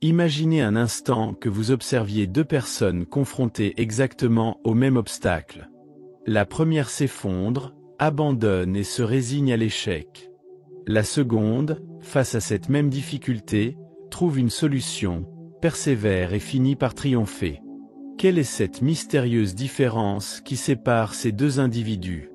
Imaginez un instant que vous observiez deux personnes confrontées exactement au même obstacle. La première s'effondre, abandonne et se résigne à l'échec. La seconde, face à cette même difficulté, trouve une solution, persévère et finit par triompher. Quelle est cette mystérieuse différence qui sépare ces deux individus?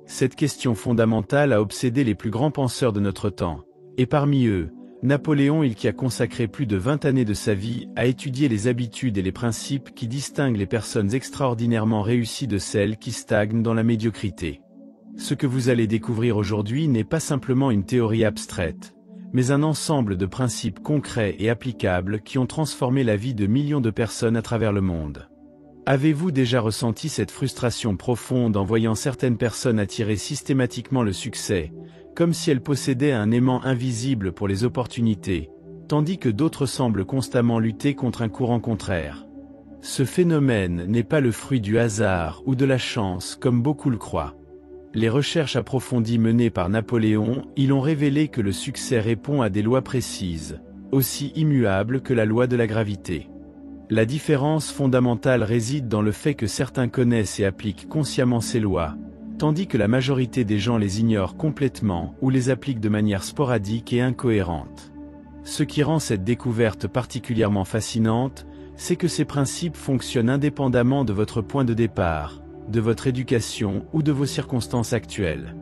Cette question fondamentale a obsédé les plus grands penseurs de notre temps, et parmi eux, Napoléon, qui a consacré plus de 20 années de sa vie à étudier les habitudes et les principes qui distinguent les personnes extraordinairement réussies de celles qui stagnent dans la médiocrité. Ce que vous allez découvrir aujourd'hui n'est pas simplement une théorie abstraite, mais un ensemble de principes concrets et applicables qui ont transformé la vie de millions de personnes à travers le monde. Avez-vous déjà ressenti cette frustration profonde en voyant certaines personnes attirer systématiquement le succès, comme si elles possédaient un aimant invisible pour les opportunités, tandis que d'autres semblent constamment lutter contre un courant contraire? Ce phénomène n'est pas le fruit du hasard ou de la chance comme beaucoup le croient. Les recherches approfondies menées par Napoléon ont révélé que le succès répond à des lois précises, aussi immuables que la loi de la gravité. La différence fondamentale réside dans le fait que certains connaissent et appliquent consciemment ces lois, tandis que la majorité des gens les ignorent complètement ou les appliquent de manière sporadique et incohérente. Ce qui rend cette découverte particulièrement fascinante, c'est que ces principes fonctionnent indépendamment de votre point de départ, de votre éducation ou de vos circonstances actuelles.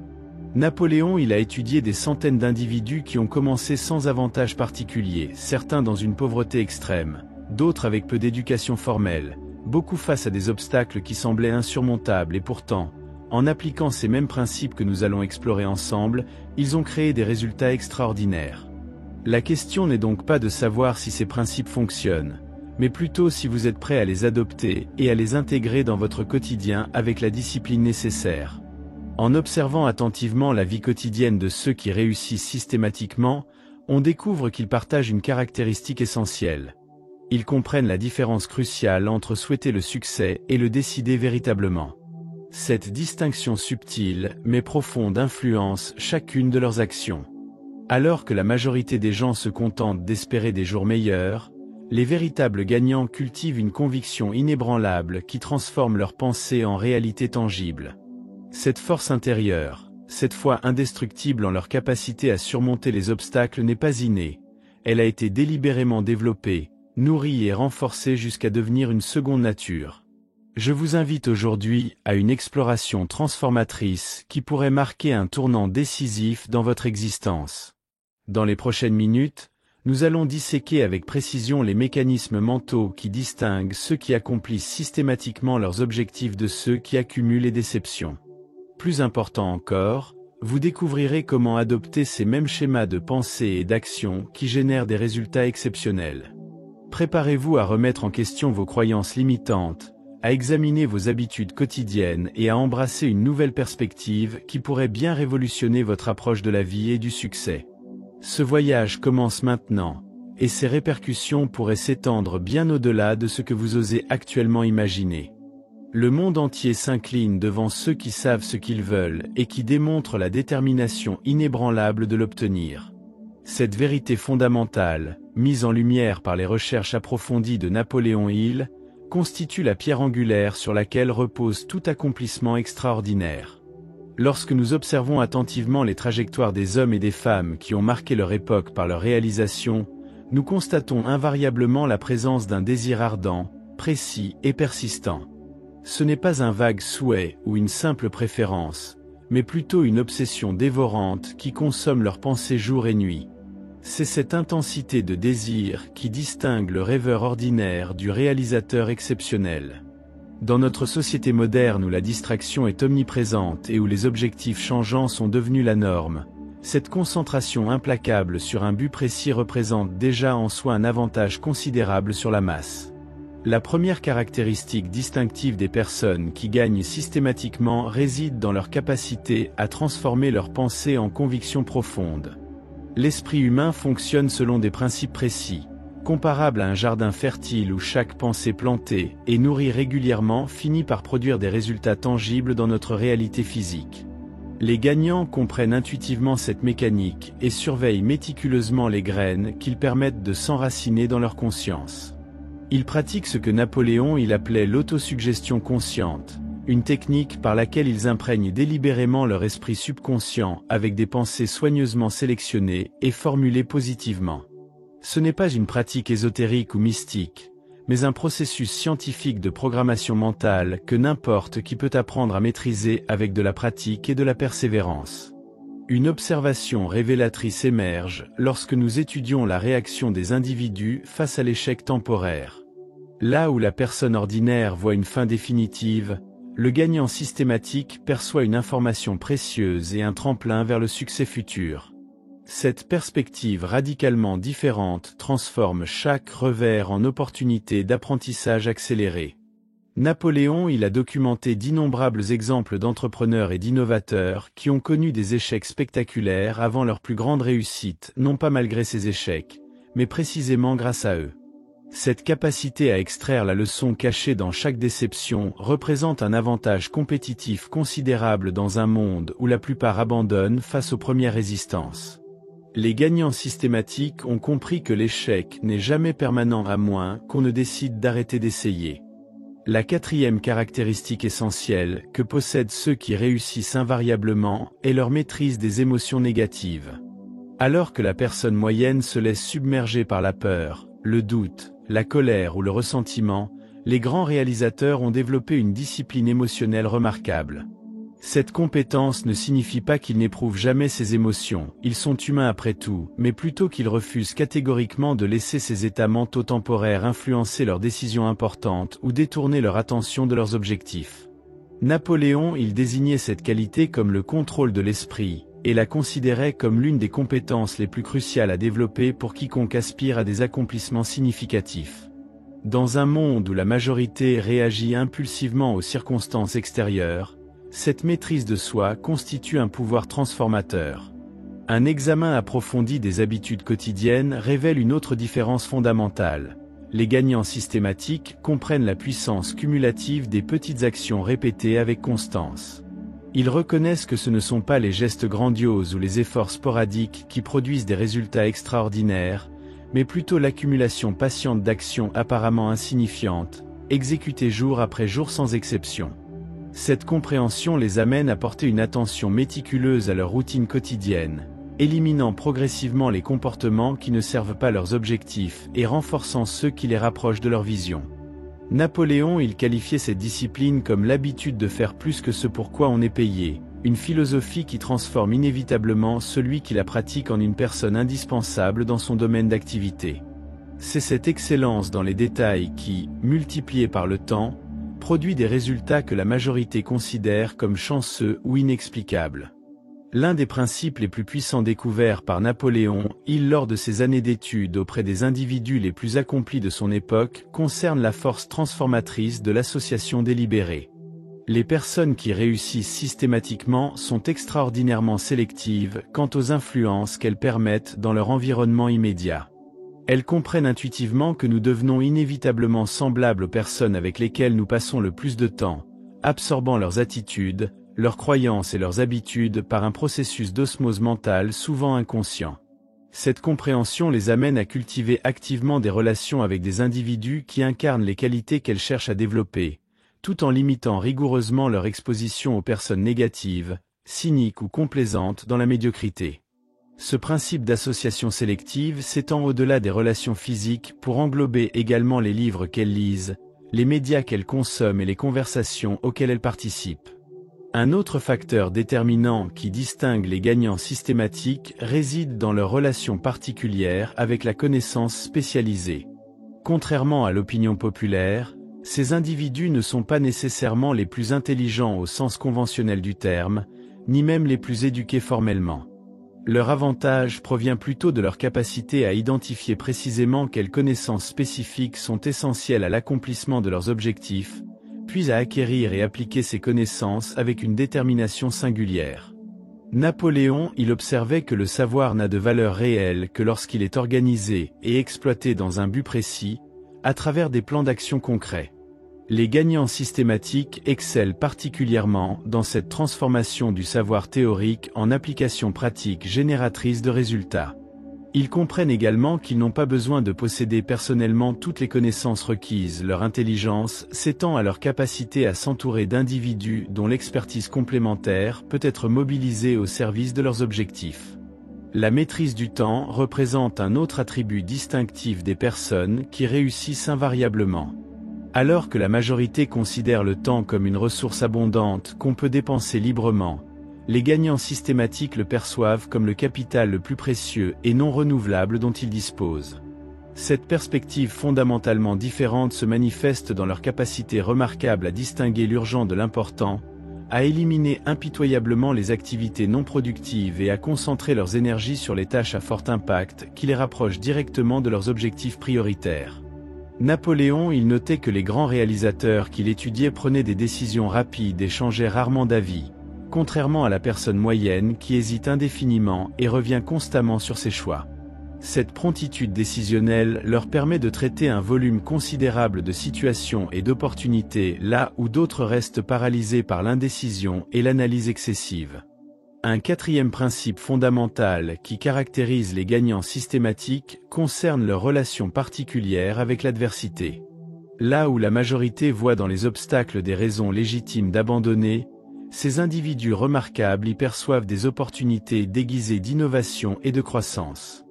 Napoléon a étudié des centaines d'individus qui ont commencé sans avantage particulier, certains dans une pauvreté extrême, d'autres avec peu d'éducation formelle, beaucoup face à des obstacles qui semblaient insurmontables et pourtant, en appliquant ces mêmes principes que nous allons explorer ensemble, ils ont créé des résultats extraordinaires. La question n'est donc pas de savoir si ces principes fonctionnent, mais plutôt si vous êtes prêt à les adopter et à les intégrer dans votre quotidien avec la discipline nécessaire. En observant attentivement la vie quotidienne de ceux qui réussissent systématiquement, on découvre qu'ils partagent une caractéristique essentielle. Ils comprennent la différence cruciale entre souhaiter le succès et le décider véritablement. Cette distinction subtile mais profonde influence chacune de leurs actions. Alors que la majorité des gens se contentent d'espérer des jours meilleurs, les véritables gagnants cultivent une conviction inébranlable qui transforme leurs pensées en réalité tangible. Cette force intérieure, cette foi indestructible en leur capacité à surmonter les obstacles n'est pas innée, elle a été délibérément développée, nourrie et renforcée jusqu'à devenir une seconde nature. Je vous invite aujourd'hui à une exploration transformatrice qui pourrait marquer un tournant décisif dans votre existence. Dans les prochaines minutes, nous allons disséquer avec précision les mécanismes mentaux qui distinguent ceux qui accomplissent systématiquement leurs objectifs de ceux qui accumulent les déceptions. Plus important encore, vous découvrirez comment adopter ces mêmes schémas de pensée et d'action qui génèrent des résultats exceptionnels. Préparez-vous à remettre en question vos croyances limitantes, à examiner vos habitudes quotidiennes et à embrasser une nouvelle perspective qui pourrait bien révolutionner votre approche de la vie et du succès. Ce voyage commence maintenant, et ses répercussions pourraient s'étendre bien au-delà de ce que vous osez actuellement imaginer. Le monde entier s'incline devant ceux qui savent ce qu'ils veulent et qui démontrent la détermination inébranlable de l'obtenir. Cette vérité fondamentale, mise en lumière par les recherches approfondies de Napoléon Hill, constitue la pierre angulaire sur laquelle repose tout accomplissement extraordinaire. Lorsque nous observons attentivement les trajectoires des hommes et des femmes qui ont marqué leur époque par leurs réalisations, nous constatons invariablement la présence d'un désir ardent, précis et persistant. Ce n'est pas un vague souhait ou une simple préférence, mais plutôt une obsession dévorante qui consomme leurs pensées jour et nuit. C'est cette intensité de désir qui distingue le rêveur ordinaire du réalisateur exceptionnel. Dans notre société moderne où la distraction est omniprésente et où les objectifs changeants sont devenus la norme, cette concentration implacable sur un but précis représente déjà en soi un avantage considérable sur la masse. La première caractéristique distinctive des personnes qui gagnent systématiquement réside dans leur capacité à transformer leurs pensées en convictions profondes. L'esprit humain fonctionne selon des principes précis, comparables à un jardin fertile où chaque pensée plantée et nourrie régulièrement finit par produire des résultats tangibles dans notre réalité physique. Les gagnants comprennent intuitivement cette mécanique et surveillent méticuleusement les graines qu'ils permettent de s'enraciner dans leur conscience. Ils pratiquent ce que Napoléon appelait l'autosuggestion consciente, une technique par laquelle ils imprègnent délibérément leur esprit subconscient avec des pensées soigneusement sélectionnées et formulées positivement. Ce n'est pas une pratique ésotérique ou mystique, mais un processus scientifique de programmation mentale que n'importe qui peut apprendre à maîtriser avec de la pratique et de la persévérance. Une observation révélatrice émerge lorsque nous étudions la réaction des individus face à l'échec temporaire. Là où la personne ordinaire voit une fin définitive, le gagnant systématique perçoit une information précieuse et un tremplin vers le succès futur. Cette perspective radicalement différente transforme chaque revers en opportunité d'apprentissage accéléré. Napoléon a documenté d'innombrables exemples d'entrepreneurs et d'innovateurs qui ont connu des échecs spectaculaires avant leur plus grande réussite, non pas malgré ces échecs, mais précisément grâce à eux. Cette capacité à extraire la leçon cachée dans chaque déception représente un avantage compétitif considérable dans un monde où la plupart abandonnent face aux premières résistances. Les gagnants systématiques ont compris que l'échec n'est jamais permanent à moins qu'on ne décide d'arrêter d'essayer. La quatrième caractéristique essentielle que possèdent ceux qui réussissent invariablement est leur maîtrise des émotions négatives. Alors que la personne moyenne se laisse submerger par la peur, le doute, la colère ou le ressentiment, les grands réalisateurs ont développé une discipline émotionnelle remarquable. Cette compétence ne signifie pas qu'ils n'éprouvent jamais ces émotions, ils sont humains après tout, mais plutôt qu'ils refusent catégoriquement de laisser ces états mentaux temporaires influencer leurs décisions importantes ou détourner leur attention de leurs objectifs. Napoléon désignait cette qualité comme le contrôle de l'esprit, et la considérait comme l'une des compétences les plus cruciales à développer pour quiconque aspire à des accomplissements significatifs. Dans un monde où la majorité réagit impulsivement aux circonstances extérieures, cette maîtrise de soi constitue un pouvoir transformateur. Un examen approfondi des habitudes quotidiennes révèle une autre différence fondamentale. Les gagnants systématiques comprennent la puissance cumulative des petites actions répétées avec constance. Ils reconnaissent que ce ne sont pas les gestes grandioses ou les efforts sporadiques qui produisent des résultats extraordinaires, mais plutôt l'accumulation patiente d'actions apparemment insignifiantes, exécutées jour après jour sans exception. Cette compréhension les amène à porter une attention méticuleuse à leur routine quotidienne, éliminant progressivement les comportements qui ne servent pas leurs objectifs et renforçant ceux qui les rapprochent de leur vision. Napoléon qualifiait cette discipline comme l'habitude de faire plus que ce pour quoi on est payé, une philosophie qui transforme inévitablement celui qui la pratique en une personne indispensable dans son domaine d'activité. C'est cette excellence dans les détails qui, multipliée par le temps, produit des résultats que la majorité considère comme chanceux ou inexplicables. L'un des principes les plus puissants découverts par Napoléon, lors de ses années d'études auprès des individus les plus accomplis de son époque, concerne la force transformatrice de l'association délibérée. Les personnes qui réussissent systématiquement sont extraordinairement sélectives quant aux influences qu'elles permettent dans leur environnement immédiat. Elles comprennent intuitivement que nous devenons inévitablement semblables aux personnes avec lesquelles nous passons le plus de temps, absorbant leurs attitudes, leurs croyances et leurs habitudes par un processus d'osmose mentale souvent inconscient. Cette compréhension les amène à cultiver activement des relations avec des individus qui incarnent les qualités qu'elles cherchent à développer, tout en limitant rigoureusement leur exposition aux personnes négatives, cyniques ou complaisantes dans la médiocrité. Ce principe d'association sélective s'étend au-delà des relations physiques pour englober également les livres qu'elles lisent, les médias qu'elles consomment et les conversations auxquelles elles participent. Un autre facteur déterminant qui distingue les gagnants systématiques réside dans leur relation particulière avec la connaissance spécialisée. Contrairement à l'opinion populaire, ces individus ne sont pas nécessairement les plus intelligents au sens conventionnel du terme, ni même les plus éduqués formellement. Leur avantage provient plutôt de leur capacité à identifier précisément quelles connaissances spécifiques sont essentielles à l'accomplissement de leurs objectifs, puis à acquérir et appliquer ces connaissances avec une détermination singulière. Napoléon observait que le savoir n'a de valeur réelle que lorsqu'il est organisé et exploité dans un but précis, à travers des plans d'action concrets. Les gagnants systématiques excellent particulièrement dans cette transformation du savoir théorique en application pratique génératrice de résultats. Ils comprennent également qu'ils n'ont pas besoin de posséder personnellement toutes les connaissances requises, leur intelligence s'étend à leur capacité à s'entourer d'individus dont l'expertise complémentaire peut être mobilisée au service de leurs objectifs. La maîtrise du temps représente un autre attribut distinctif des personnes qui réussissent invariablement. Alors que la majorité considère le temps comme une ressource abondante qu'on peut dépenser librement, les gagnants systématiques le perçoivent comme le capital le plus précieux et non renouvelable dont ils disposent. Cette perspective fondamentalement différente se manifeste dans leur capacité remarquable à distinguer l'urgent de l'important, à éliminer impitoyablement les activités non productives et à concentrer leurs énergies sur les tâches à fort impact qui les rapprochent directement de leurs objectifs prioritaires. Napoléon, il notait que les grands réalisateurs qu'il étudiait prenaient des décisions rapides et changeaient rarement d'avis, contrairement à la personne moyenne qui hésite indéfiniment et revient constamment sur ses choix. Cette promptitude décisionnelle leur permet de traiter un volume considérable de situations et d'opportunités là où d'autres restent paralysés par l'indécision et l'analyse excessive. Un quatrième principe fondamental qui caractérise les gagnants systématiques concerne leur relation particulière avec l'adversité. Là où la majorité voit dans les obstacles des raisons légitimes d'abandonner, ces individus remarquables y perçoivent des opportunités déguisées d'innovation et de croissance.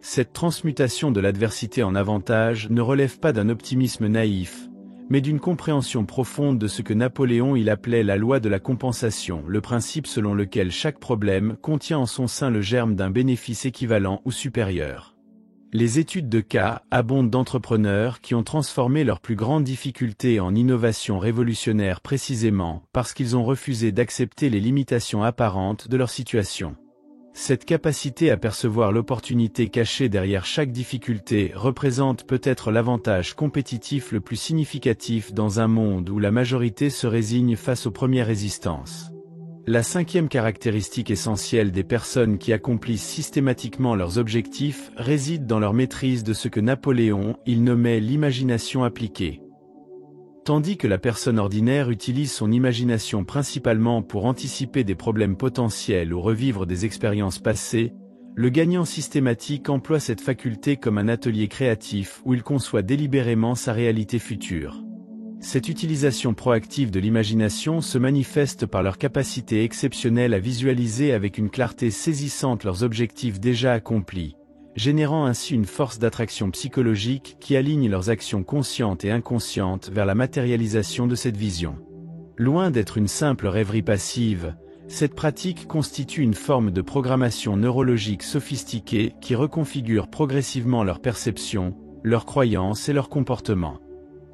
Cette transmutation de l'adversité en avantage ne relève pas d'un optimisme naïf, mais d'une compréhension profonde de ce que Napoléon il appelait la loi de la compensation, le principe selon lequel chaque problème contient en son sein le germe d'un bénéfice équivalent ou supérieur. Les études de cas abondent d'entrepreneurs qui ont transformé leurs plus grandes difficultés en innovations révolutionnaires précisément parce qu'ils ont refusé d'accepter les limitations apparentes de leur situation. Cette capacité à percevoir l'opportunité cachée derrière chaque difficulté représente peut-être l'avantage compétitif le plus significatif dans un monde où la majorité se résigne face aux premières résistances. La cinquième caractéristique essentielle des personnes qui accomplissent systématiquement leurs objectifs réside dans leur maîtrise de ce que Napoléon il nommait l'imagination appliquée. Tandis que la personne ordinaire utilise son imagination principalement pour anticiper des problèmes potentiels ou revivre des expériences passées, le gagnant systématique emploie cette faculté comme un atelier créatif où il conçoit délibérément sa réalité future. Cette utilisation proactive de l'imagination se manifeste par leur capacité exceptionnelle à visualiser avec une clarté saisissante leurs objectifs déjà accomplis, générant ainsi une force d'attraction psychologique qui aligne leurs actions conscientes et inconscientes vers la matérialisation de cette vision. Loin d'être une simple rêverie passive, cette pratique constitue une forme de programmation neurologique sophistiquée qui reconfigure progressivement leur perception, leurs croyances et leurs comportements.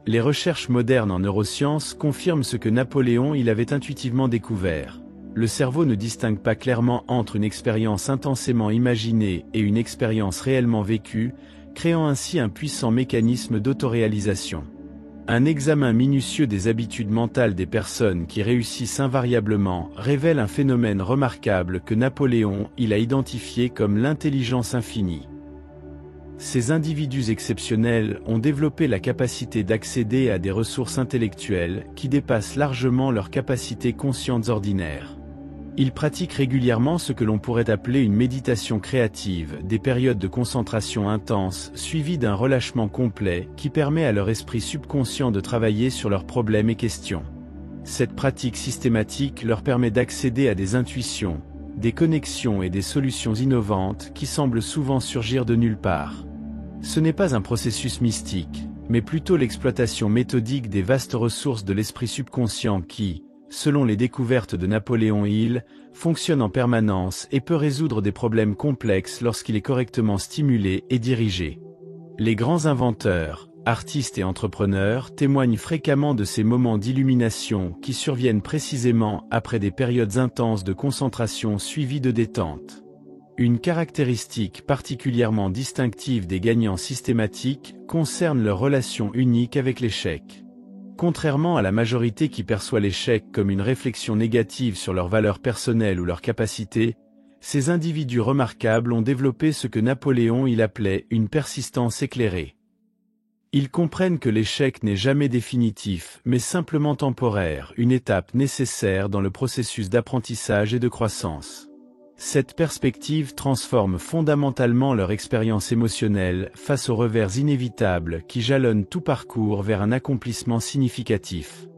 Les recherches modernes en neurosciences confirment ce que Napoléon il avait intuitivement découvert. Le cerveau ne distingue pas clairement entre une expérience intensément imaginée et une expérience réellement vécue, créant ainsi un puissant mécanisme d'autoréalisation. Un examen minutieux des habitudes mentales des personnes qui réussissent invariablement révèle un phénomène remarquable que Napoléon il a identifié comme l'intelligence infinie. Ces individus exceptionnels ont développé la capacité d'accéder à des ressources intellectuelles qui dépassent largement leurs capacités conscientes ordinaires. Ils pratiquent régulièrement ce que l'on pourrait appeler une méditation créative, des périodes de concentration intense suivies d'un relâchement complet qui permet à leur esprit subconscient de travailler sur leurs problèmes et questions. Cette pratique systématique leur permet d'accéder à des intuitions, des connexions et des solutions innovantes qui semblent souvent surgir de nulle part. Ce n'est pas un processus mystique, mais plutôt l'exploitation méthodique des vastes ressources de l'esprit subconscient qui, selon les découvertes de Napoléon Hill, fonctionne en permanence et peut résoudre des problèmes complexes lorsqu'il est correctement stimulé et dirigé. Les grands inventeurs, artistes et entrepreneurs témoignent fréquemment de ces moments d'illumination qui surviennent précisément après des périodes intenses de concentration suivies de détente. Une caractéristique particulièrement distinctive des gagnants systématiques concerne leur relation unique avec l'échec. Contrairement à la majorité qui perçoit l'échec comme une réflexion négative sur leurs valeurs personnelles ou leurs capacités, ces individus remarquables ont développé ce que Napoléon il appelait une persistance éclairée. Ils comprennent que l'échec n'est jamais définitif, mais simplement temporaire, une étape nécessaire dans le processus d'apprentissage et de croissance. Cette perspective transforme fondamentalement leur expérience émotionnelle face aux revers inévitables qui jalonnent tout parcours vers un accomplissement significatif.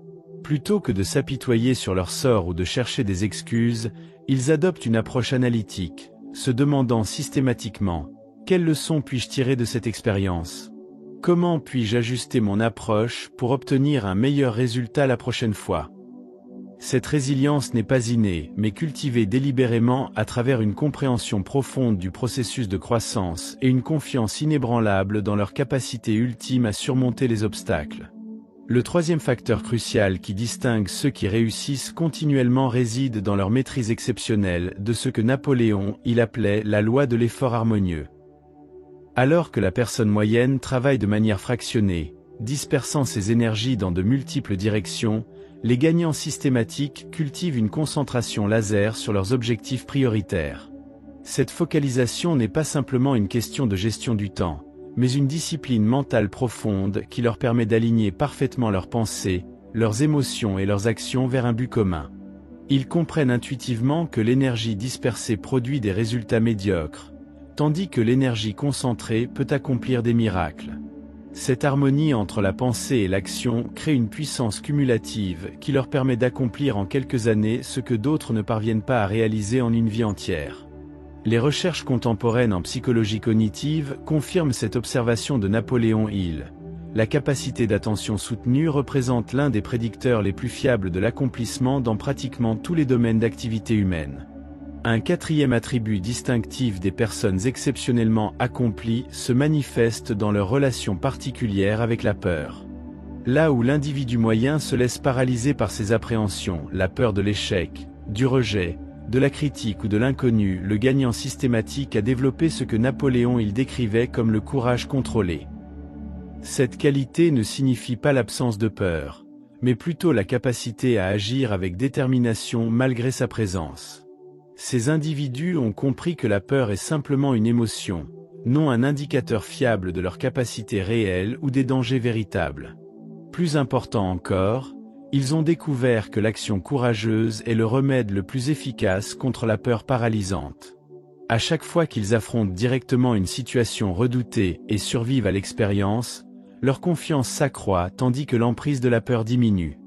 Plutôt que de s'apitoyer sur leur sort ou de chercher des excuses, ils adoptent une approche analytique, se demandant systématiquement « Quelles leçons puis-je tirer de cette expérience ? Comment puis-je ajuster mon approche pour obtenir un meilleur résultat la prochaine fois ?» Cette résilience n'est pas innée, mais cultivée délibérément à travers une compréhension profonde du processus de croissance et une confiance inébranlable dans leur capacité ultime à surmonter les obstacles. Le troisième facteur crucial qui distingue ceux qui réussissent continuellement réside dans leur maîtrise exceptionnelle de ce que Napoléon appelait la loi de l'effort harmonieux. Alors que la personne moyenne travaille de manière fractionnée, dispersant ses énergies dans de multiples directions, les gagnants systématiques cultivent une concentration laser sur leurs objectifs prioritaires. Cette focalisation n'est pas simplement une question de gestion du temps, mais une discipline mentale profonde qui leur permet d'aligner parfaitement leurs pensées, leurs émotions et leurs actions vers un but commun. Ils comprennent intuitivement que l'énergie dispersée produit des résultats médiocres, tandis que l'énergie concentrée peut accomplir des miracles. Cette harmonie entre la pensée et l'action crée une puissance cumulative qui leur permet d'accomplir en quelques années ce que d'autres ne parviennent pas à réaliser en une vie entière. Les recherches contemporaines en psychologie cognitive confirment cette observation de Napoléon Hill. La capacité d'attention soutenue représente l'un des prédicteurs les plus fiables de l'accomplissement dans pratiquement tous les domaines d'activité humaine. Un quatrième attribut distinctif des personnes exceptionnellement accomplies se manifeste dans leur relation particulière avec la peur. Là où l'individu moyen se laisse paralyser par ses appréhensions, la peur de l'échec, du rejet, de la critique ou de l'inconnu, le gagnant systématique a développé ce que Napoléon décrivait comme le courage contrôlé. Cette qualité ne signifie pas l'absence de peur, mais plutôt la capacité à agir avec détermination malgré sa présence. Ces individus ont compris que la peur est simplement une émotion, non un indicateur fiable de leur capacité réelle ou des dangers véritables. Plus important encore, ils ont découvert que l'action courageuse est le remède le plus efficace contre la peur paralysante. À chaque fois qu'ils affrontent directement une situation redoutée et survivent à l'expérience, leur confiance s'accroît tandis que l'emprise de la peur diminue.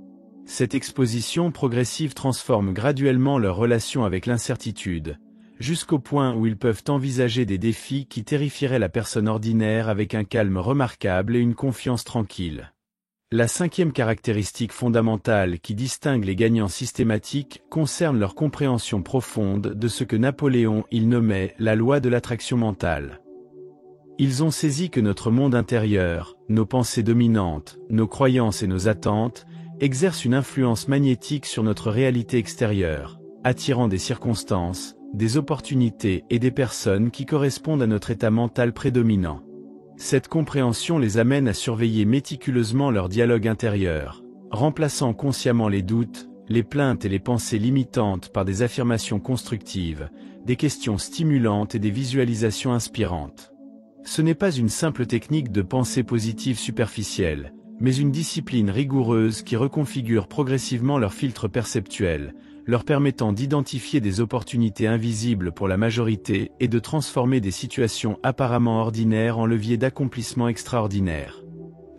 Cette exposition progressive transforme graduellement leur relation avec l'incertitude, jusqu'au point où ils peuvent envisager des défis qui terrifieraient la personne ordinaire avec un calme remarquable et une confiance tranquille. La cinquième caractéristique fondamentale qui distingue les gagnants systématiques concerne leur compréhension profonde de ce que Napoléon nommait la loi de l'attraction mentale. Ils ont saisi que notre monde intérieur, nos pensées dominantes, nos croyances et nos attentes, exercent une influence magnétique sur notre réalité extérieure, attirant des circonstances, des opportunités et des personnes qui correspondent à notre état mental prédominant. Cette compréhension les amène à surveiller méticuleusement leur dialogue intérieur, remplaçant consciemment les doutes, les plaintes et les pensées limitantes par des affirmations constructives, des questions stimulantes et des visualisations inspirantes. Ce n'est pas une simple technique de pensée positive superficielle, mais une discipline rigoureuse qui reconfigure progressivement leur filtre perceptuel, leur permettant d'identifier des opportunités invisibles pour la majorité et de transformer des situations apparemment ordinaires en leviers d'accomplissement extraordinaires.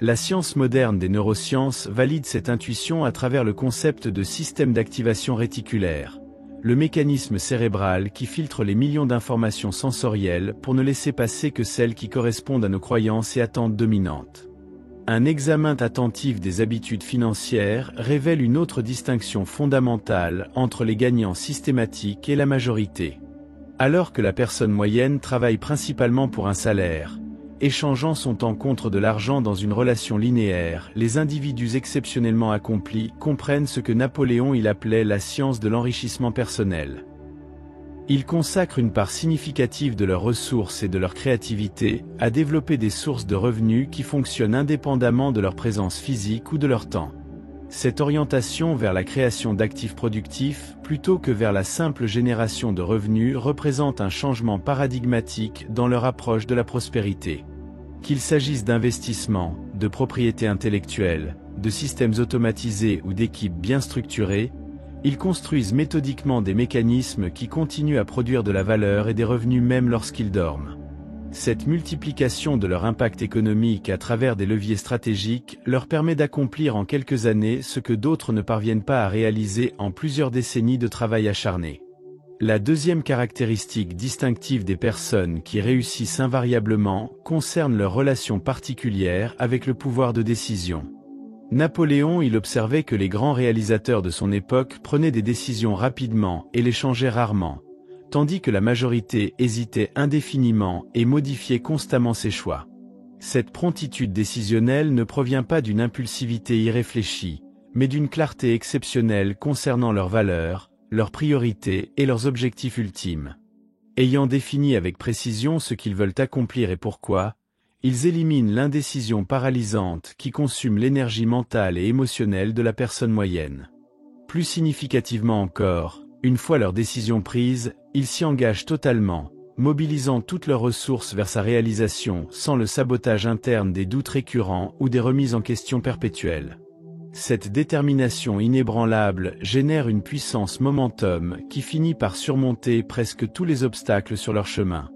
La science moderne des neurosciences valide cette intuition à travers le concept de système d'activation réticulaire, le mécanisme cérébral qui filtre les millions d'informations sensorielles pour ne laisser passer que celles qui correspondent à nos croyances et attentes dominantes. Un examen attentif des habitudes financières révèle une autre distinction fondamentale entre les gagnants systématiques et la majorité. Alors que la personne moyenne travaille principalement pour un salaire, échangeant son temps contre de l'argent dans une relation linéaire, les individus exceptionnellement accomplis comprennent ce que Napoléon appelait la science de l'enrichissement personnel. Ils consacrent une part significative de leurs ressources et de leur créativité à développer des sources de revenus qui fonctionnent indépendamment de leur présence physique ou de leur temps. Cette orientation vers la création d'actifs productifs, plutôt que vers la simple génération de revenus, représente un changement paradigmatique dans leur approche de la prospérité. Qu'il s'agisse d'investissement, de propriété intellectuelle, de systèmes automatisés ou d'équipes bien structurées, ils construisent méthodiquement des mécanismes qui continuent à produire de la valeur et des revenus même lorsqu'ils dorment. Cette multiplication de leur impact économique à travers des leviers stratégiques leur permet d'accomplir en quelques années ce que d'autres ne parviennent pas à réaliser en plusieurs décennies de travail acharné. La deuxième caractéristique distinctive des personnes qui réussissent invariablement concerne leur relation particulière avec le pouvoir de décision. Napoléon, il observait que les grands réalisateurs de son époque prenaient des décisions rapidement et les changeaient rarement, tandis que la majorité hésitait indéfiniment et modifiait constamment ses choix. Cette promptitude décisionnelle ne provient pas d'une impulsivité irréfléchie, mais d'une clarté exceptionnelle concernant leurs valeurs, leurs priorités et leurs objectifs ultimes. Ayant défini avec précision ce qu'ils veulent accomplir et pourquoi, ils éliminent l'indécision paralysante qui consume l'énergie mentale et émotionnelle de la personne moyenne. Plus significativement encore, une fois leur décision prise, ils s'y engagent totalement, mobilisant toutes leurs ressources vers sa réalisation sans le sabotage interne des doutes récurrents ou des remises en question perpétuelles. Cette détermination inébranlable génère une puissance momentum qui finit par surmonter presque tous les obstacles sur leur chemin.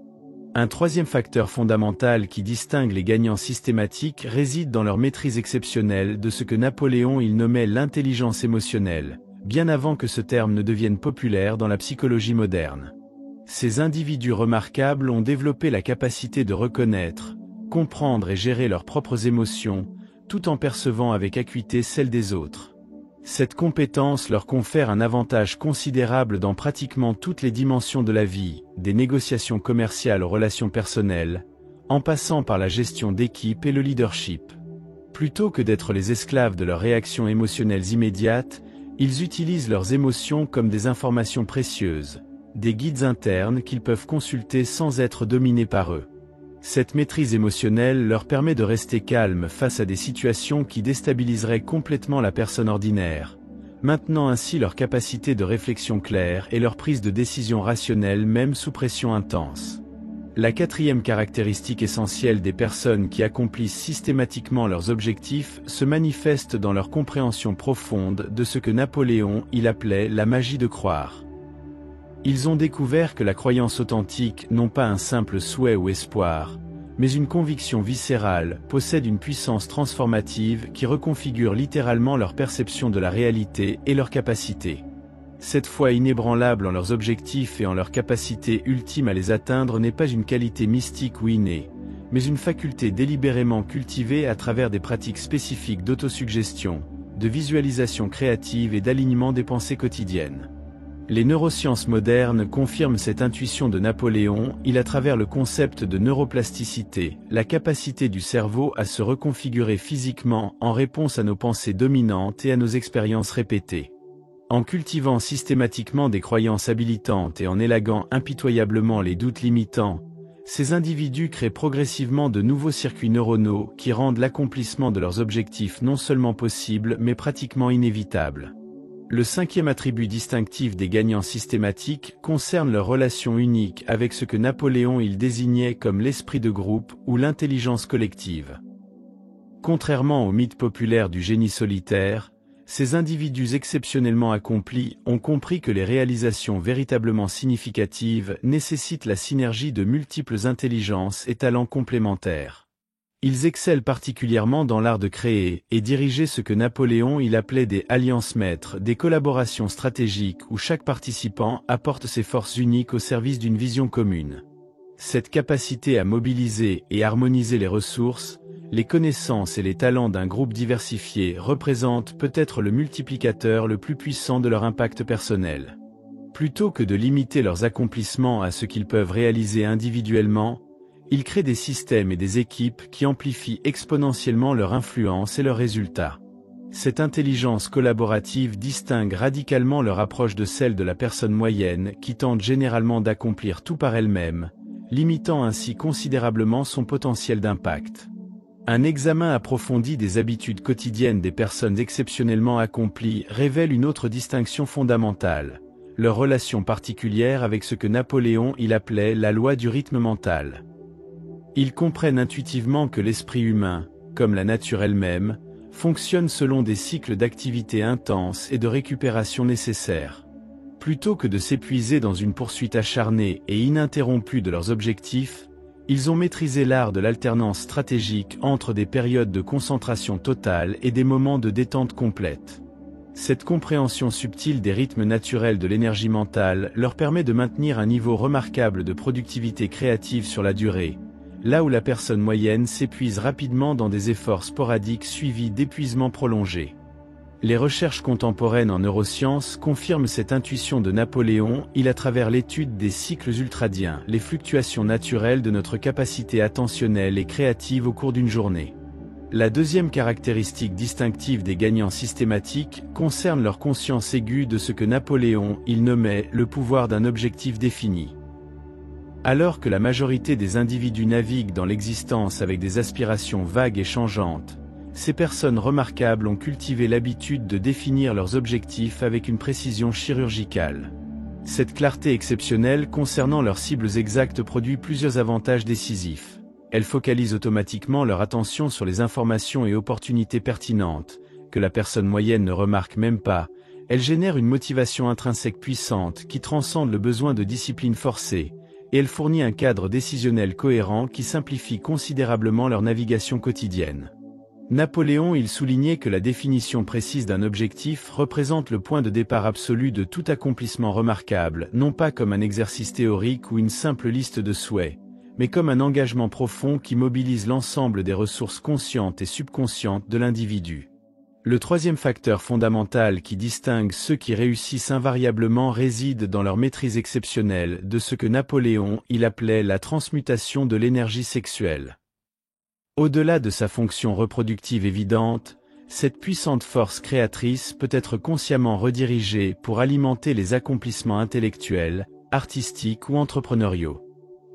Un troisième facteur fondamental qui distingue les gagnants systématiques réside dans leur maîtrise exceptionnelle de ce que Napoléon il nommait l'intelligence émotionnelle, bien avant que ce terme ne devienne populaire dans la psychologie moderne. Ces individus remarquables ont développé la capacité de reconnaître, comprendre et gérer leurs propres émotions, tout en percevant avec acuité celles des autres. Cette compétence leur confère un avantage considérable dans pratiquement toutes les dimensions de la vie, des négociations commerciales aux relations personnelles, en passant par la gestion d'équipe et le leadership. Plutôt que d'être les esclaves de leurs réactions émotionnelles immédiates, ils utilisent leurs émotions comme des informations précieuses, des guides internes qu'ils peuvent consulter sans être dominés par eux. Cette maîtrise émotionnelle leur permet de rester calmes face à des situations qui déstabiliseraient complètement la personne ordinaire, maintenant ainsi leur capacité de réflexion claire et leur prise de décision rationnelle même sous pression intense. La quatrième caractéristique essentielle des personnes qui accomplissent systématiquement leurs objectifs se manifeste dans leur compréhension profonde de ce que Napoléon il appelait la magie de croire. Ils ont découvert que la croyance authentique, non pas un simple souhait ou espoir, mais une conviction viscérale, possède une puissance transformative qui reconfigure littéralement leur perception de la réalité et leur capacité. Cette foi inébranlable en leurs objectifs et en leur capacité ultime à les atteindre n'est pas une qualité mystique ou innée, mais une faculté délibérément cultivée à travers des pratiques spécifiques d'autosuggestion, de visualisation créative et d'alignement des pensées quotidiennes. Les neurosciences modernes confirment cette intuition de Napoléon, à travers le concept de neuroplasticité, la capacité du cerveau à se reconfigurer physiquement en réponse à nos pensées dominantes et à nos expériences répétées. En cultivant systématiquement des croyances habilitantes et en élaguant impitoyablement les doutes limitants, ces individus créent progressivement de nouveaux circuits neuronaux qui rendent l'accomplissement de leurs objectifs non seulement possible mais pratiquement inévitable. Le cinquième attribut distinctif des gagnants systématiques concerne leur relation unique avec ce que Napoléon il désignait comme l'esprit de groupe ou l'intelligence collective. Contrairement au mythe populaire du génie solitaire, ces individus exceptionnellement accomplis ont compris que les réalisations véritablement significatives nécessitent la synergie de multiples intelligences et talents complémentaires. Ils excellent particulièrement dans l'art de créer et diriger ce que Napoléon il appelait des alliances maîtres, des collaborations stratégiques où chaque participant apporte ses forces uniques au service d'une vision commune. Cette capacité à mobiliser et harmoniser les ressources, les connaissances et les talents d'un groupe diversifié représente peut-être le multiplicateur le plus puissant de leur impact personnel. Plutôt que de limiter leurs accomplissements à ce qu'ils peuvent réaliser individuellement, ils créent des systèmes et des équipes qui amplifient exponentiellement leur influence et leurs résultats. Cette intelligence collaborative distingue radicalement leur approche de celle de la personne moyenne qui tente généralement d'accomplir tout par elle-même, limitant ainsi considérablement son potentiel d'impact. Un examen approfondi des habitudes quotidiennes des personnes exceptionnellement accomplies révèle une autre distinction fondamentale, leur relation particulière avec ce que Napoléon il appelait la loi du rythme mental. Ils comprennent intuitivement que l'esprit humain, comme la nature elle-même, fonctionnent selon des cycles d'activité intense et de récupération nécessaires. Plutôt que de s'épuiser dans une poursuite acharnée et ininterrompue de leurs objectifs, ils ont maîtrisé l'art de l'alternance stratégique entre des périodes de concentration totale et des moments de détente complète. Cette compréhension subtile des rythmes naturels de l'énergie mentale leur permet de maintenir un niveau remarquable de productivité créative sur la durée, là où la personne moyenne s'épuise rapidement dans des efforts sporadiques suivis d'épuisements prolongés. Les recherches contemporaines en neurosciences confirment cette intuition de Napoléon Hill à travers l'étude des cycles ultradiens, les fluctuations naturelles de notre capacité attentionnelle et créative au cours d'une journée. La deuxième caractéristique distinctive des gagnants systématiques concerne leur conscience aiguë de ce que Napoléon Hill nommait le pouvoir d'un objectif défini. Alors que la majorité des individus naviguent dans l'existence avec des aspirations vagues et changeantes, ces personnes remarquables ont cultivé l'habitude de définir leurs objectifs avec une précision chirurgicale. Cette clarté exceptionnelle concernant leurs cibles exactes produit plusieurs avantages décisifs. Elles focalisent automatiquement leur attention sur les informations et opportunités pertinentes, que la personne moyenne ne remarque même pas. Elles génèrent une motivation intrinsèque puissante qui transcende le besoin de discipline forcée, et elle fournit un cadre décisionnel cohérent qui simplifie considérablement leur navigation quotidienne. Napoléon Hill soulignait que la définition précise d'un objectif représente le point de départ absolu de tout accomplissement remarquable, non pas comme un exercice théorique ou une simple liste de souhaits, mais comme un engagement profond qui mobilise l'ensemble des ressources conscientes et subconscientes de l'individu. Le troisième facteur fondamental qui distingue ceux qui réussissent invariablement réside dans leur maîtrise exceptionnelle de ce que Napoléon Hill appelait la transmutation de l'énergie sexuelle. Au-delà de sa fonction reproductive évidente, cette puissante force créatrice peut être consciemment redirigée pour alimenter les accomplissements intellectuels, artistiques ou entrepreneuriaux.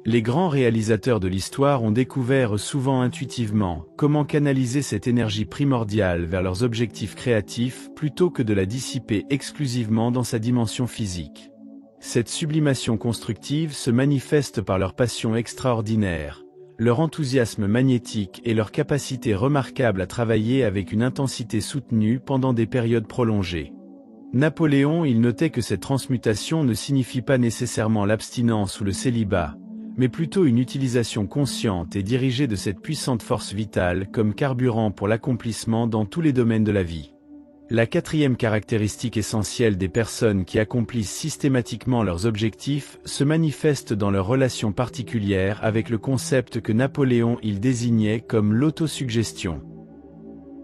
Les grands réalisateurs de l'histoire ont découvert souvent intuitivement comment canaliser cette énergie primordiale vers leurs objectifs créatifs plutôt que de la dissiper exclusivement dans sa dimension physique. Cette sublimation constructive se manifeste par leur passion extraordinaire, leur enthousiasme magnétique et leur capacité remarquable à travailler avec une intensité soutenue pendant des périodes prolongées. Napoléon Hill notait que cette transmutation ne signifie pas nécessairement l'abstinence ou le célibat, mais plutôt une utilisation consciente et dirigée de cette puissante force vitale comme carburant pour l'accomplissement dans tous les domaines de la vie. La quatrième caractéristique essentielle des personnes qui accomplissent systématiquement leurs objectifs se manifeste dans leur relation particulière avec le concept que Napoléon Hill désignait comme l'autosuggestion.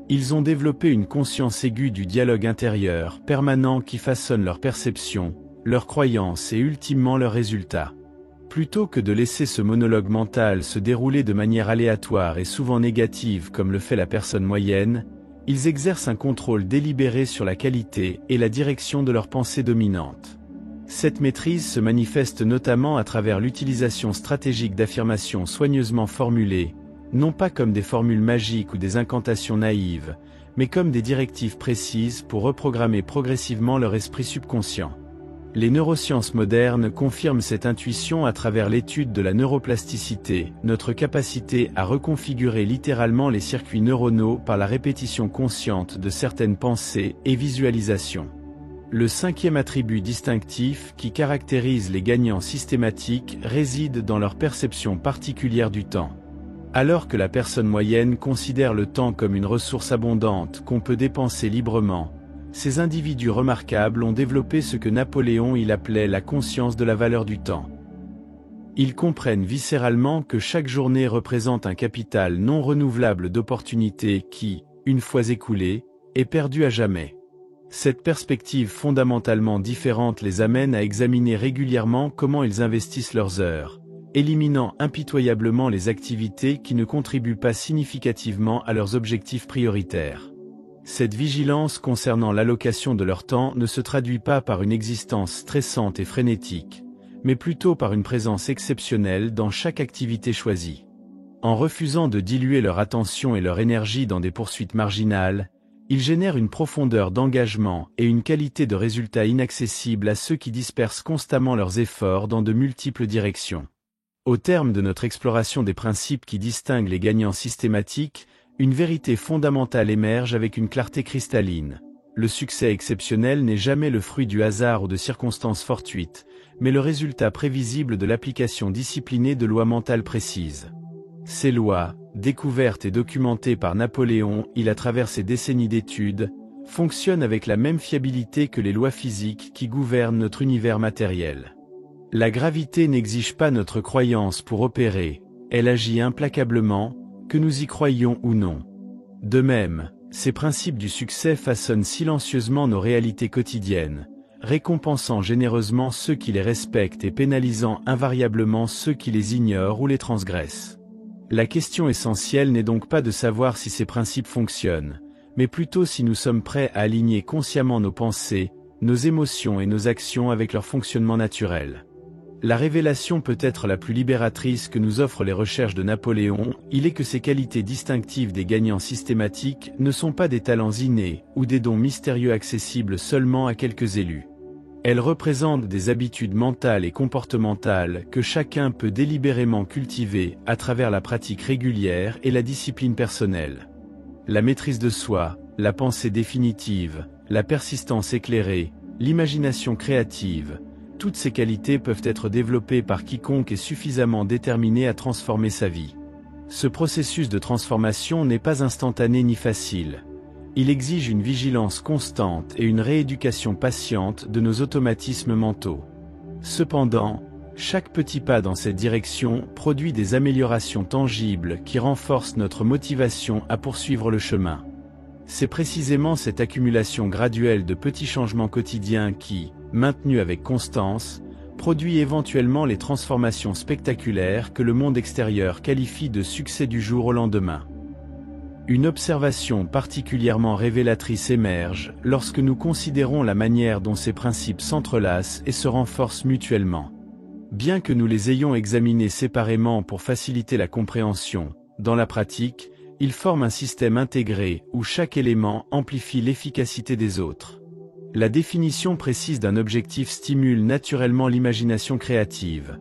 Ils ont développé une conscience aiguë du dialogue intérieur permanent qui façonne leur perception, leurs croyances et ultimement leurs résultats. Plutôt que de laisser ce monologue mental se dérouler de manière aléatoire et souvent négative comme le fait la personne moyenne, ils exercent un contrôle délibéré sur la qualité et la direction de leurs pensées dominantes. Cette maîtrise se manifeste notamment à travers l'utilisation stratégique d'affirmations soigneusement formulées, non pas comme des formules magiques ou des incantations naïves, mais comme des directives précises pour reprogrammer progressivement leur esprit subconscient. Les neurosciences modernes confirment cette intuition à travers l'étude de la neuroplasticité, notre capacité à reconfigurer littéralement les circuits neuronaux par la répétition consciente de certaines pensées et visualisations. Le cinquième attribut distinctif qui caractérise les gagnants systématiques réside dans leur perception particulière du temps. Alors que la personne moyenne considère le temps comme une ressource abondante qu'on peut dépenser librement, ces individus remarquables ont développé ce que Napoléon Hill appelait la conscience de la valeur du temps. Ils comprennent viscéralement que chaque journée représente un capital non renouvelable d'opportunités qui, une fois écoulé, est perdu à jamais. Cette perspective fondamentalement différente les amène à examiner régulièrement comment ils investissent leurs heures, éliminant impitoyablement les activités qui ne contribuent pas significativement à leurs objectifs prioritaires. Cette vigilance concernant l'allocation de leur temps ne se traduit pas par une existence stressante et frénétique, mais plutôt par une présence exceptionnelle dans chaque activité choisie. En refusant de diluer leur attention et leur énergie dans des poursuites marginales, ils génèrent une profondeur d'engagement et une qualité de résultat inaccessible à ceux qui dispersent constamment leurs efforts dans de multiples directions. Au terme de notre exploration des principes qui distinguent les gagnants systématiques, Une vérité fondamentale émerge avec une clarté cristalline. Le succès exceptionnel n'est jamais le fruit du hasard ou de circonstances fortuites, mais le résultat prévisible de l'application disciplinée de lois mentales précises. Ces lois, découvertes et documentées par Napoléon Hill à travers ses décennies d'études, fonctionnent avec la même fiabilité que les lois physiques qui gouvernent notre univers matériel. La gravité n'exige pas notre croyance pour opérer, elle agit implacablement, que nous y croyions ou non. De même, ces principes du succès façonnent silencieusement nos réalités quotidiennes, récompensant généreusement ceux qui les respectent et pénalisant invariablement ceux qui les ignorent ou les transgressent. La question essentielle n'est donc pas de savoir si ces principes fonctionnent, mais plutôt si nous sommes prêts à aligner consciemment nos pensées, nos émotions et nos actions avec leur fonctionnement naturel. La révélation peut-être la plus libératrice que nous offrent les recherches de Napoléon, il est que ces qualités distinctives des gagnants systématiques ne sont pas des talents innés ou des dons mystérieux accessibles seulement à quelques élus. Elles représentent des habitudes mentales et comportementales que chacun peut délibérément cultiver à travers la pratique régulière et la discipline personnelle. La maîtrise de soi, la pensée définitive, la persistance éclairée, l'imagination créative, toutes ces qualités peuvent être développées par quiconque est suffisamment déterminé à transformer sa vie. Ce processus de transformation n'est pas instantané ni facile. Il exige une vigilance constante et une rééducation patiente de nos automatismes mentaux. Cependant, chaque petit pas dans cette direction produit des améliorations tangibles qui renforcent notre motivation à poursuivre le chemin. C'est précisément cette accumulation graduelle de petits changements quotidiens qui, maintenus avec constance, produit éventuellement les transformations spectaculaires que le monde extérieur qualifie de succès du jour au lendemain. Une observation particulièrement révélatrice émerge lorsque nous considérons la manière dont ces principes s'entrelacent et se renforcent mutuellement. Bien que nous les ayons examinés séparément pour faciliter la compréhension, dans la pratique, ils forment un système intégré où chaque élément amplifie l'efficacité des autres. La définition précise d'un objectif stimule naturellement l'imagination créative.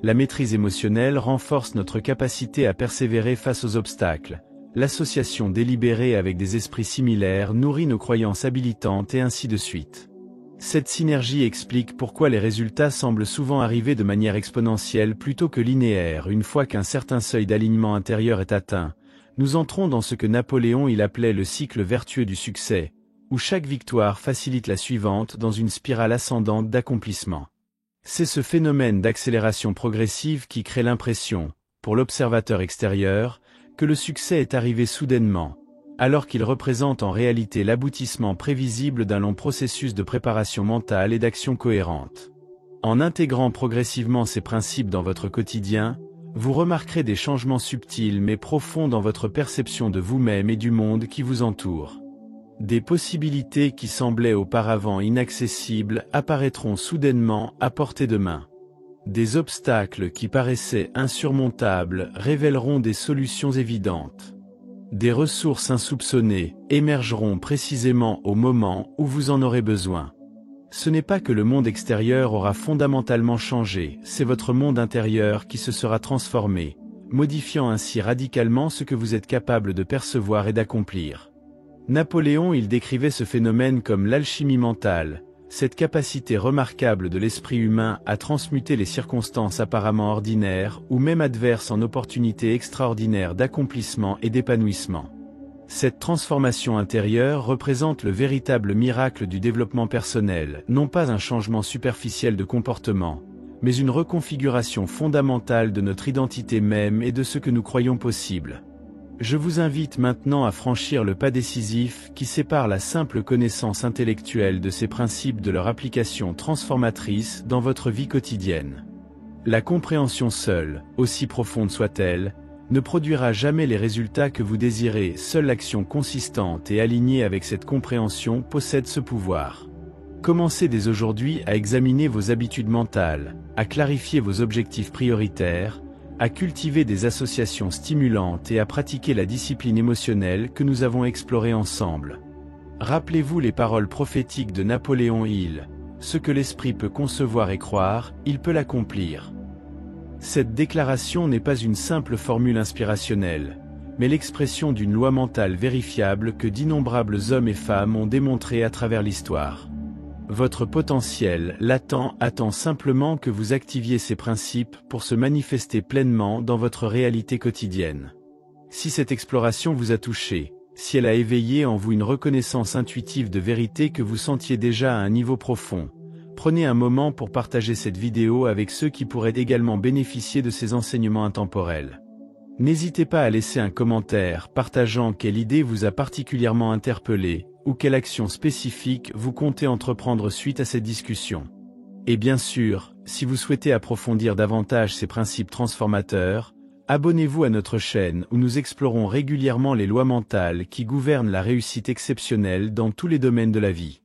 La maîtrise émotionnelle renforce notre capacité à persévérer face aux obstacles. L'association délibérée avec des esprits similaires nourrit nos croyances habilitantes et ainsi de suite. Cette synergie explique pourquoi les résultats semblent souvent arriver de manière exponentielle plutôt que linéaire une fois qu'un certain seuil d'alignement intérieur est atteint. Nous entrons dans ce que Napoléon Hill appelait le cycle vertueux du succès, où chaque victoire facilite la suivante dans une spirale ascendante d'accomplissement. C'est ce phénomène d'accélération progressive qui crée l'impression, pour l'observateur extérieur, que le succès est arrivé soudainement, alors qu'il représente en réalité l'aboutissement prévisible d'un long processus de préparation mentale et d'action cohérente. En intégrant progressivement ces principes dans votre quotidien, vous remarquerez des changements subtils mais profonds dans votre perception de vous-même et du monde qui vous entoure. Des possibilités qui semblaient auparavant inaccessibles apparaîtront soudainement à portée de main. Des obstacles qui paraissaient insurmontables révéleront des solutions évidentes. Des ressources insoupçonnées émergeront précisément au moment où vous en aurez besoin. Ce n'est pas que le monde extérieur aura fondamentalement changé, c'est votre monde intérieur qui se sera transformé, modifiant ainsi radicalement ce que vous êtes capable de percevoir et d'accomplir. Napoléon Hill décrivait ce phénomène comme l'alchimie mentale, cette capacité remarquable de l'esprit humain à transmuter les circonstances apparemment ordinaires ou même adverses en opportunités extraordinaires d'accomplissement et d'épanouissement. Cette transformation intérieure représente le véritable miracle du développement personnel, non pas un changement superficiel de comportement, mais une reconfiguration fondamentale de notre identité même et de ce que nous croyons possible. Je vous invite maintenant à franchir le pas décisif qui sépare la simple connaissance intellectuelle de ces principes de leur application transformatrice dans votre vie quotidienne. La compréhension seule, aussi profonde soit-elle, ne produira jamais les résultats que vous désirez. Seule l'action consistante et alignée avec cette compréhension possède ce pouvoir. Commencez dès aujourd'hui à examiner vos habitudes mentales, à clarifier vos objectifs prioritaires, à cultiver des associations stimulantes et à pratiquer la discipline émotionnelle que nous avons explorée ensemble. Rappelez-vous les paroles prophétiques de Napoléon Hill, ce que l'esprit peut concevoir et croire, il peut l'accomplir. Cette déclaration n'est pas une simple formule inspirationnelle, mais l'expression d'une loi mentale vérifiable que d'innombrables hommes et femmes ont démontré à travers l'histoire. Votre potentiel latent attend simplement que vous activiez ces principes pour se manifester pleinement dans votre réalité quotidienne. Si cette exploration vous a touché, si elle a éveillé en vous une reconnaissance intuitive de vérité que vous sentiez déjà à un niveau profond, prenez un moment pour partager cette vidéo avec ceux qui pourraient également bénéficier de ces enseignements intemporels. N'hésitez pas à laisser un commentaire partageant quelle idée vous a particulièrement interpellé, ou quelle action spécifique vous comptez entreprendre suite à cette discussion. Et bien sûr, si vous souhaitez approfondir davantage ces principes transformateurs, abonnez-vous à notre chaîne où nous explorons régulièrement les lois mentales qui gouvernent la réussite exceptionnelle dans tous les domaines de la vie.